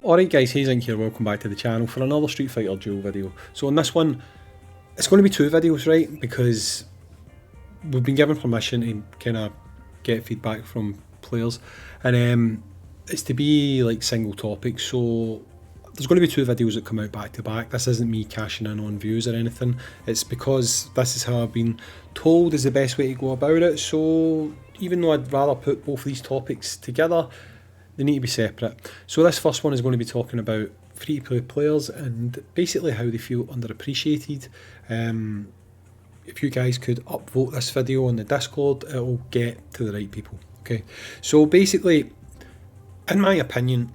Alright guys, Hayzink here, welcome back to the channel for another Street Fighter Duel video. So on this one, it's going to be two videos, right? Because we've been given permission to kind of get feedback from players. And it's to be like single topics, so there's going to be two videos that come out back to back. This isn't me cashing in on views or anything. It's because this is how I've been told is the best way to go about it. So even though I'd rather put both of these topics together, they need to be separate. So this first one is going to be talking about free-to-play players and basically how they feel underappreciated. If you guys could upvote this video on the Discord, it will get to the right people. Okay, so basically, in my opinion,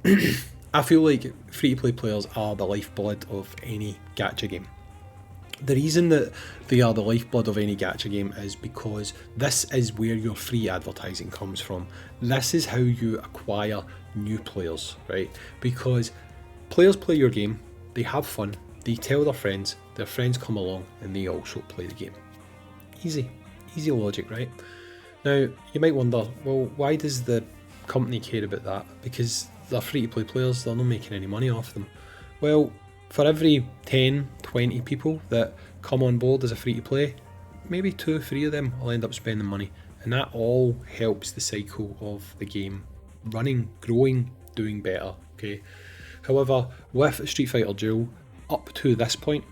I feel like free-to-play players are the lifeblood of any gacha game. The reason that they are the lifeblood of any gacha game is because this is where your free advertising comes from. This is how you acquire new players, right? Because players play your game, they have fun, they tell their friends come along and they also play the game. Easy logic, right? Now, you might wonder, well, why does the company care about that? Because they're free-to-play players, they're not making any money off them. Well, for every 10, 20 people that come on board as a free-to-play, maybe 2 or 3 of them will end up spending money. And that all helps the cycle of the game running, growing, doing better, okay? However, with Street Fighter Duel, up to this point,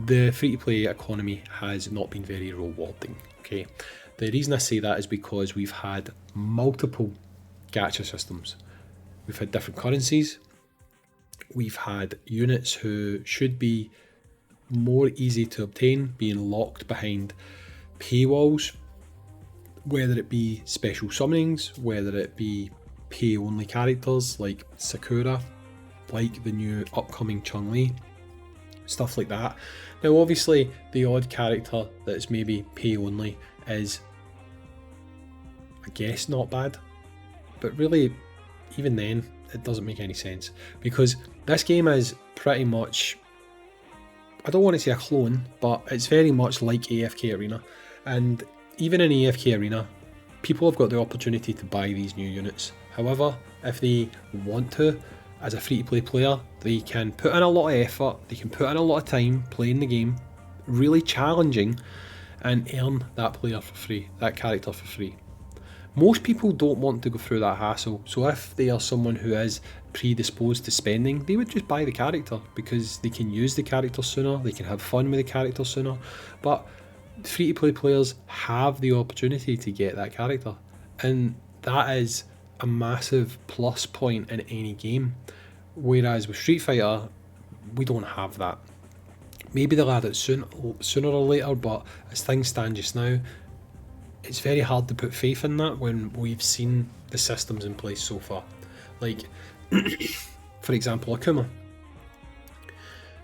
the free-to-play economy has not been very rewarding, okay? The reason I say that is because we've had multiple gacha systems. We've had different currencies. We've had units who should be more easy to obtain being locked behind paywalls, whether it be special summonings, whether it be pay only characters like Sakura, like the new upcoming Chun-Li, stuff like that. Now obviously the odd character that's maybe pay only is, I guess, not bad, but really even then it doesn't make any sense, because this game is pretty much, I don't want to say a clone, but it's very much like AFK Arena. And even in AFK Arena, people have got the opportunity to buy these new units. However, if they want to, as a free-to-play player, they can put in a lot of effort, they can put in a lot of time playing the game, really challenging, and earn that player for free, that character for free. Most people don't want to go through that hassle, so if they are someone who is predisposed to spending, they would just buy the character because they can use the character sooner, they can have fun with the character sooner. But free-to-play players have the opportunity to get that character, and that is a massive plus point in any game. Whereas with Street Fighter, we don't have that. Maybe they'll add it sooner or later, but as things stand just now, it's very hard to put faith in that when we've seen the systems in place so far. Like, for example, Akuma.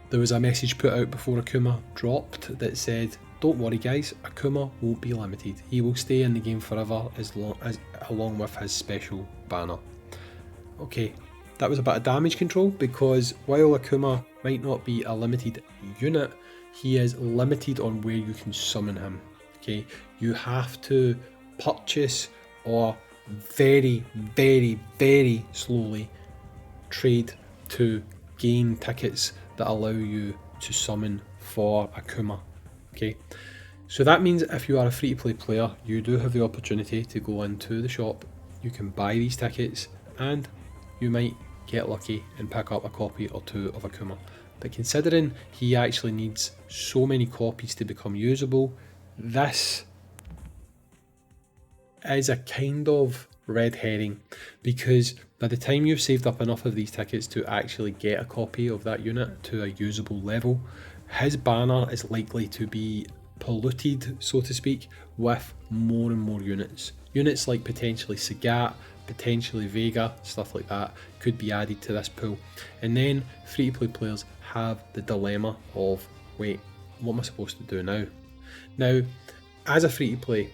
There was a message put out before Akuma dropped that said, don't worry guys, Akuma won't be limited. He will stay in the game forever along with his special banner. Okay, that was a bit of damage control, because while Akuma might not be a limited unit, he is limited on where you can summon him. Okay, you have to purchase or very slowly trade to gain tickets that allow you to summon for Akuma. Okay, so that means if you are a free-to-play player, you do have the opportunity to go into the shop, you can buy these tickets, and you might get lucky and pick up a copy or 2 of Akuma. But considering he actually needs so many copies to become usable, this is a kind of red herring, because by the time you've saved up enough of these tickets to actually get a copy of that unit to a usable level, his banner is likely to be polluted, so to speak, with more and more units. Units like potentially Sagat, potentially Vega, stuff like that could be added to this pool. And then free-to-play players have the dilemma of, wait, what am I supposed to do now? Now, as a free-to-play,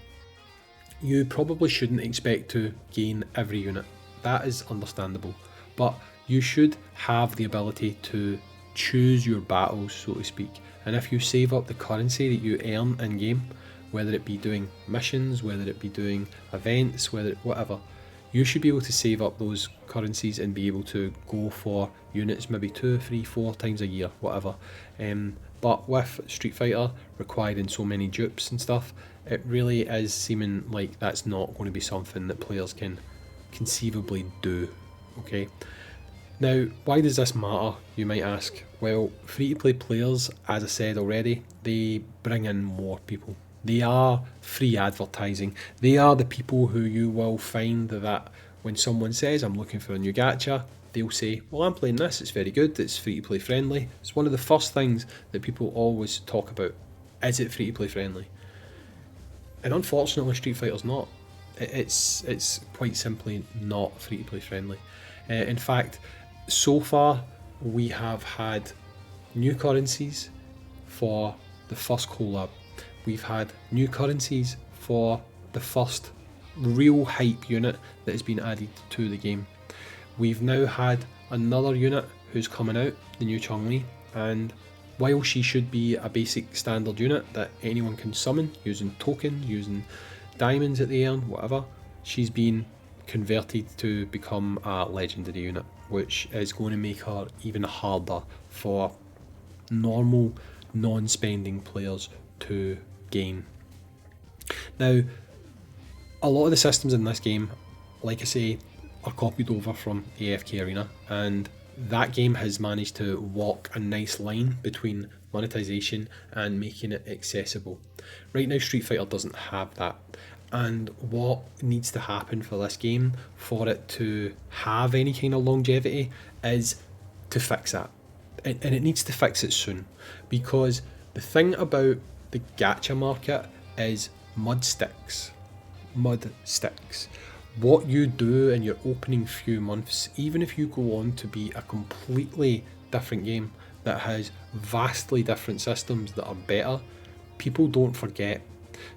you probably shouldn't expect to gain every unit. That is understandable. But you should have the ability to choose your battles, so to speak. And if you save up the currency that you earn in-game, whether it be doing missions, whether it be doing events, whatever, You should be able to save up those currencies and be able to go for units maybe 2, 3, 4 times a year, whatever. But with Street Fighter requiring so many dupes and stuff, it really is seeming like that's not going to be something that players can conceivably do. Okay. Now, why does this matter, you might ask? Well, free-to-play players, as I said already, they bring in more people. They are free advertising. They are the people who you will find that when someone says, I'm looking for a new gacha, they'll say, well, I'm playing this, it's very good, it's free-to-play friendly. It's one of the first things that people always talk about. Is it free-to-play friendly? And unfortunately, Street Fighter's not. It's quite simply not free-to-play friendly. In fact, so far we have had new currencies for the first collab. We've had new currencies for the first real hype unit that has been added to the game. We've now had another unit who's coming out, the new Chun-Li, and while she should be a basic standard unit that anyone can summon using tokens, using diamonds that they earn, whatever, she's been converted to become a legendary unit, which is going to make her even harder for normal non-spending players to gain. Now, a lot of the systems in this game, like I say, are copied over from AFK Arena, and that game has managed to walk a nice line between monetization and making it accessible. Right now, Street Fighter doesn't have that, and what needs to happen for this game, for it to have any kind of longevity, is to fix that. And it needs to fix it soon, because the thing about the gacha market is mud sticks. What you do in your opening few months, even if you go on to be a completely different game that has vastly different systems that are better, people don't forget.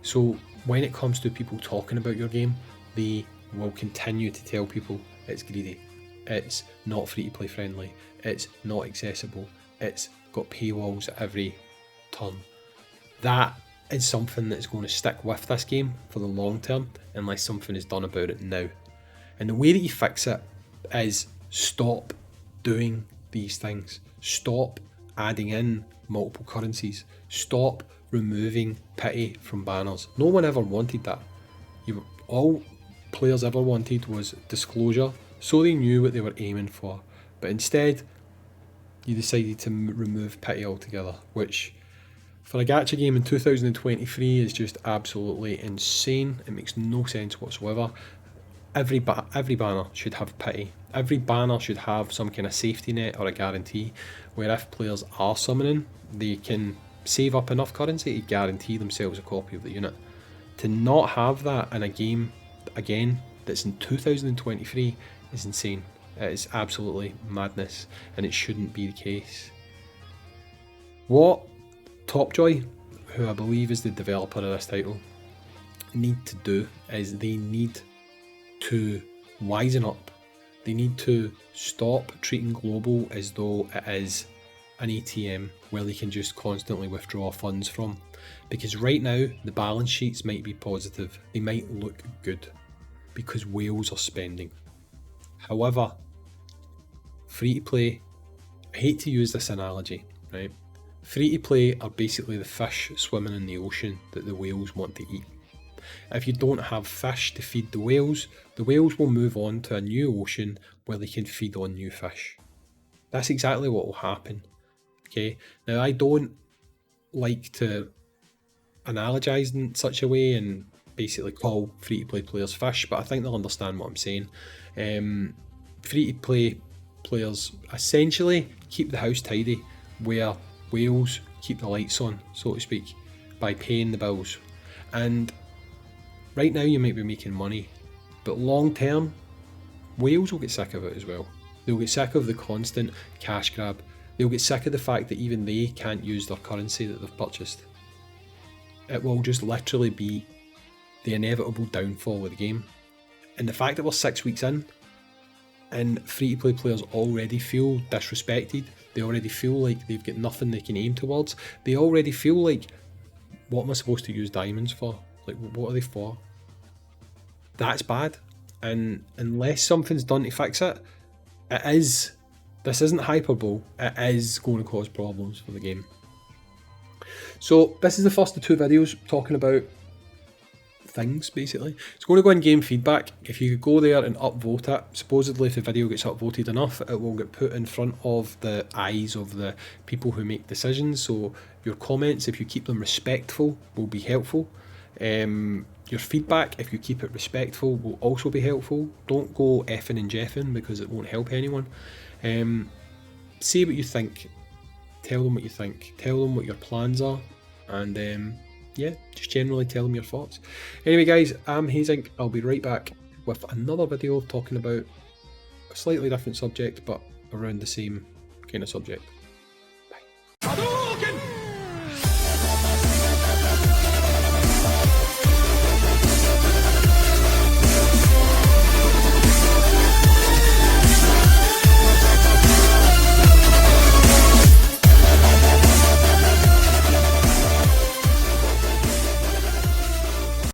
So when it comes to people talking about your game, they will continue to tell people it's greedy, it's not free to play friendly, it's not accessible, it's got paywalls at every turn. That is something that's going to stick with this game for the long term unless something is done about it now. And the way that you fix it is stop doing these things. Stop adding in multiple currencies. Stop removing pity from banners. No one ever wanted that. All players ever wanted was disclosure, so they knew what they were aiming for. But instead, you decided to remove pity altogether, which for a gacha game in 2023 is just absolutely insane. It makes no sense whatsoever. Every banner should have pity. Every banner should have some kind of safety net or a guarantee where if players are summoning, they can save up enough currency to guarantee themselves a copy of the unit. To not have that in a game, again, that's in 2023 is insane. It is absolutely madness, and it shouldn't be the case. What Topjoy, who I believe is the developer of this title, need to do is they need to wisen up. They need to stop treating global as though it is an ATM where they can just constantly withdraw funds from. Because right now, the balance sheets might be positive. They might look good because whales are spending. However, free to play, I hate to use this analogy, right? Free to play are basically the fish swimming in the ocean that the whales want to eat. If you don't have fish to feed the whales will move on to a new ocean where they can feed on new fish. That's exactly what will happen. Okay, now I don't like to analogize in such a way and basically call free to play players fish, but I think they'll understand what I'm saying. Free to play players essentially keep the house tidy, where whales keep the lights on, so to speak, by paying the bills. And right now you might be making money, but long term, whales will get sick of it as well. They'll get sick of the constant cash grab. They'll get sick of the fact that even they can't use their currency that they've purchased. It will just literally be the inevitable downfall of the game. And the fact that we're 6 weeks in, and free to play players already feel disrespected, they already feel like they've got nothing they can aim towards, they already feel like, what am I supposed to use diamonds for? Like, what are they for? That's bad. and unless something's done to fix it, this isn't hyperbole, it is going to cause problems for the game. So this is the first of 2 videos talking about things, basically. It's going to go in game feedback. If you go there and upvote it, supposedly if the video gets upvoted enough, it will get put in front of the eyes of the people who make decisions. So your comments, if you keep them respectful, will be helpful. Your feedback, if you keep it respectful, will also be helpful. Don't go effing and jeffing because it won't help anyone. Say what you think. Tell them what you think. Tell them what your plans are. And yeah, just generally tell them your thoughts. Anyway guys, I'm Hayzink. I'll be right back with another video talking about a slightly different subject, but around the same kind of subject.